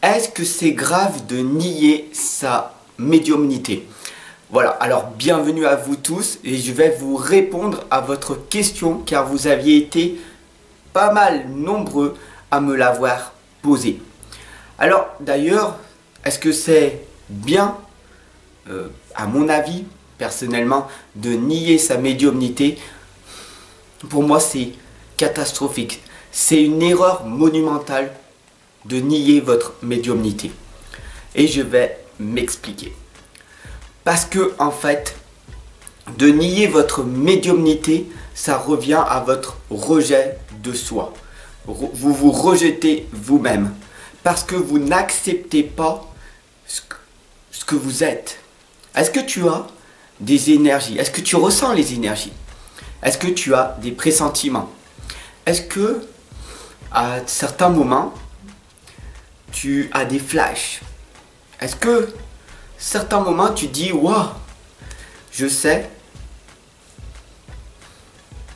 Est-ce que c'est grave de nier sa médiumnité? Voilà, alors bienvenue à vous tous et je vais vous répondre à votre question car vous aviez été pas mal nombreux à me l'avoir posée. Alors d'ailleurs, est-ce que c'est bien, à mon avis, personnellement, de nier sa médiumnité? Pour moi, c'est catastrophique. C'est une erreur monumentale de nier votre médiumnité. Et je vais m'expliquer. Parce que, en fait, de nier votre médiumnité, ça revient à votre rejet de soi. Vous vous rejetez vous-même. Parce que vous n'acceptez pas ce que vous êtes. Est-ce que tu as des énergies? Est-ce que tu ressens les énergies? Est-ce que tu as des pressentiments? Est-ce que, à certains moments, tu as des flashs? Est-ce que, certains moments, tu dis, waouh, je sais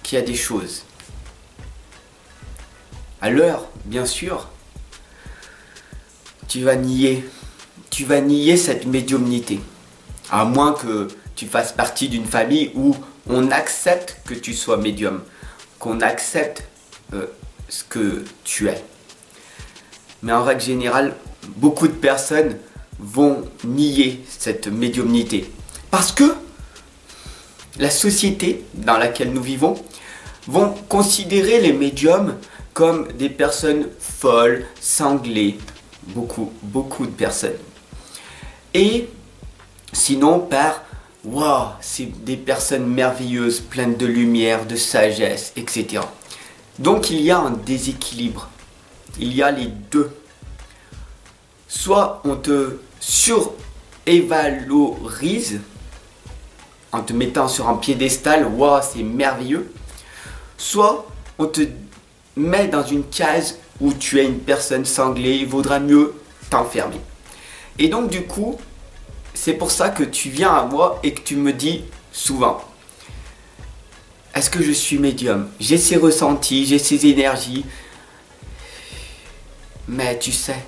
qu'il y a des choses. Alors, bien sûr, tu vas nier cette médiumnité. À moins que tu fasses partie d'une famille où on accepte que tu sois médium, qu'on accepte ce que tu es. Mais en règle générale, beaucoup de personnes vont nier cette médiumnité. Parce que la société dans laquelle nous vivons vont considérer les médiums comme des personnes folles, cinglées, beaucoup de personnes. Et sinon par waouh, c'est des personnes merveilleuses, pleines de lumière, de sagesse, etc. Donc il y a un déséquilibre. Il y a les deux. Soit on te surévalorise en te mettant sur un piédestal, waouh, c'est merveilleux. Soit on te met dans une case où tu es une personne cinglée, il vaudra mieux t'enfermer. Et donc du coup, c'est pour ça que tu viens à moi et que tu me dis souvent, est-ce que je suis médium? J'ai ces ressentis, j'ai ces énergies, mais tu sais,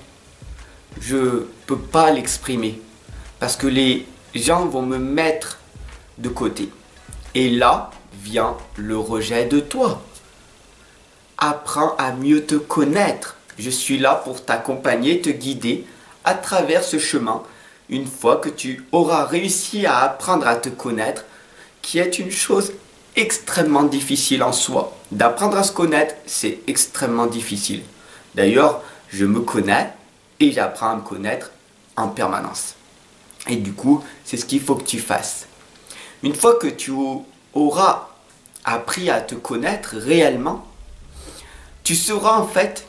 je peux pas l'exprimer parce que les gens vont me mettre de côté. Et là vient le rejet de toi. Apprends à mieux te connaître. Je suis là pour t'accompagner, te guider à travers ce chemin. Une fois que tu auras réussi à apprendre à te connaître, qui est une chose extrêmement difficile en soi. D'apprendre à se connaître, c'est extrêmement difficile. D'ailleurs, je me connais et j'apprends à me connaître en permanence. Et du coup, c'est ce qu'il faut que tu fasses. Une fois que tu auras appris à te connaître réellement, tu sauras en fait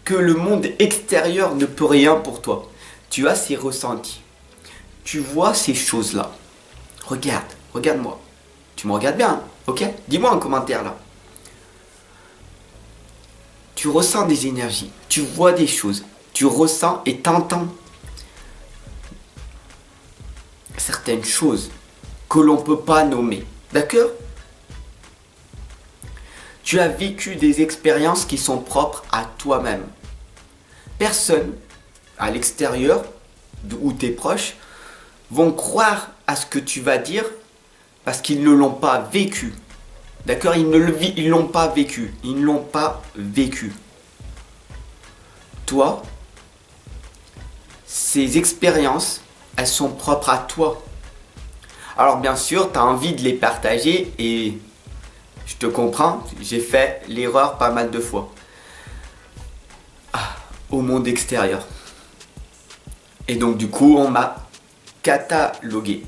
que le monde extérieur ne peut rien pour toi. Tu as ces ressentis. Tu vois ces choses-là. Regarde-moi. Tu me regardes bien, ok? Dis-moi en commentaire là. Tu ressens des énergies. Tu vois des choses. Tu ressens et t'entends certaines choses que l'on ne peut pas nommer. D'accord? Tu as vécu des expériences qui sont propres à toi-même. Personne à l'extérieur ou tes proches vont croire à ce que tu vas dire parce qu'ils ne l'ont pas vécu. D'accord? Ils ne l'ont pas vécu. Ils ne l'ont pas vécu. Toi, ces expériences, elles sont propres à toi. Alors bien sûr, tu as envie de les partager et je te comprends, j'ai fait l'erreur pas mal de fois. Au monde extérieur. Et donc du coup, on m'a catalogué.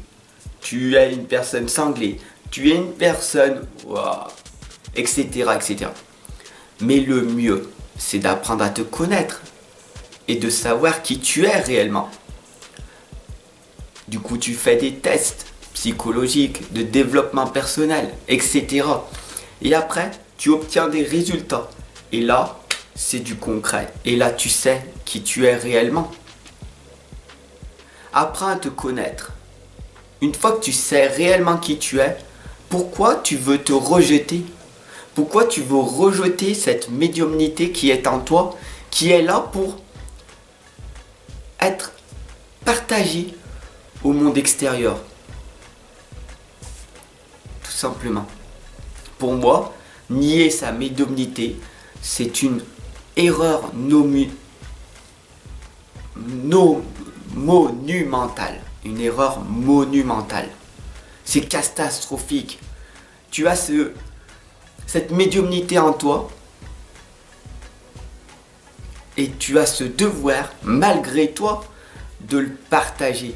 Tu es une personne cinglée, tu es une personne, wow, etc., etc. Mais le mieux, c'est d'apprendre à te connaître et de savoir qui tu es réellement. Du coup, tu fais des tests psychologiques, de développement personnel, etc. Et après, tu obtiens des résultats. Et là, c'est du concret. Et là, tu sais qui tu es réellement. Apprends à te connaître. Une fois que tu sais réellement qui tu es, pourquoi tu veux te rejeter? Pourquoi tu veux rejeter cette médiumnité qui est en toi, qui est là pour être partagé au monde extérieur. Tout simplement. Pour moi, nier sa médiumnité, c'est une erreur monumentale. Une erreur monumentale. C'est catastrophique. Tu as cette médiumnité en toi et tu as ce devoir, malgré toi, de le partager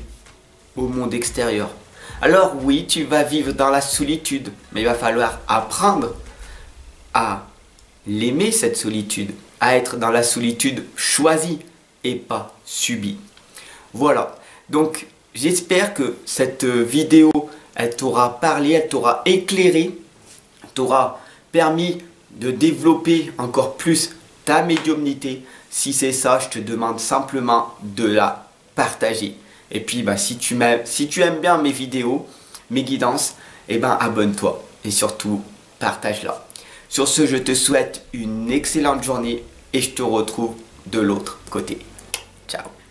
au monde extérieur. Alors oui, tu vas vivre dans la solitude, mais il va falloir apprendre à l'aimer, cette solitude, à être dans la solitude choisie et pas subie. Voilà, donc j'espère que cette vidéo, elle t'aura parlé, elle t'aura éclairé, t'aura permis de développer encore plus ta médiumnité. Si c'est ça, je te demande simplement de la partager. Et puis si tu aimes bien mes vidéos, mes guidances, abonne-toi et surtout partage-la. Sur ce, je te souhaite une excellente journée et je te retrouve de l'autre côté. Ciao.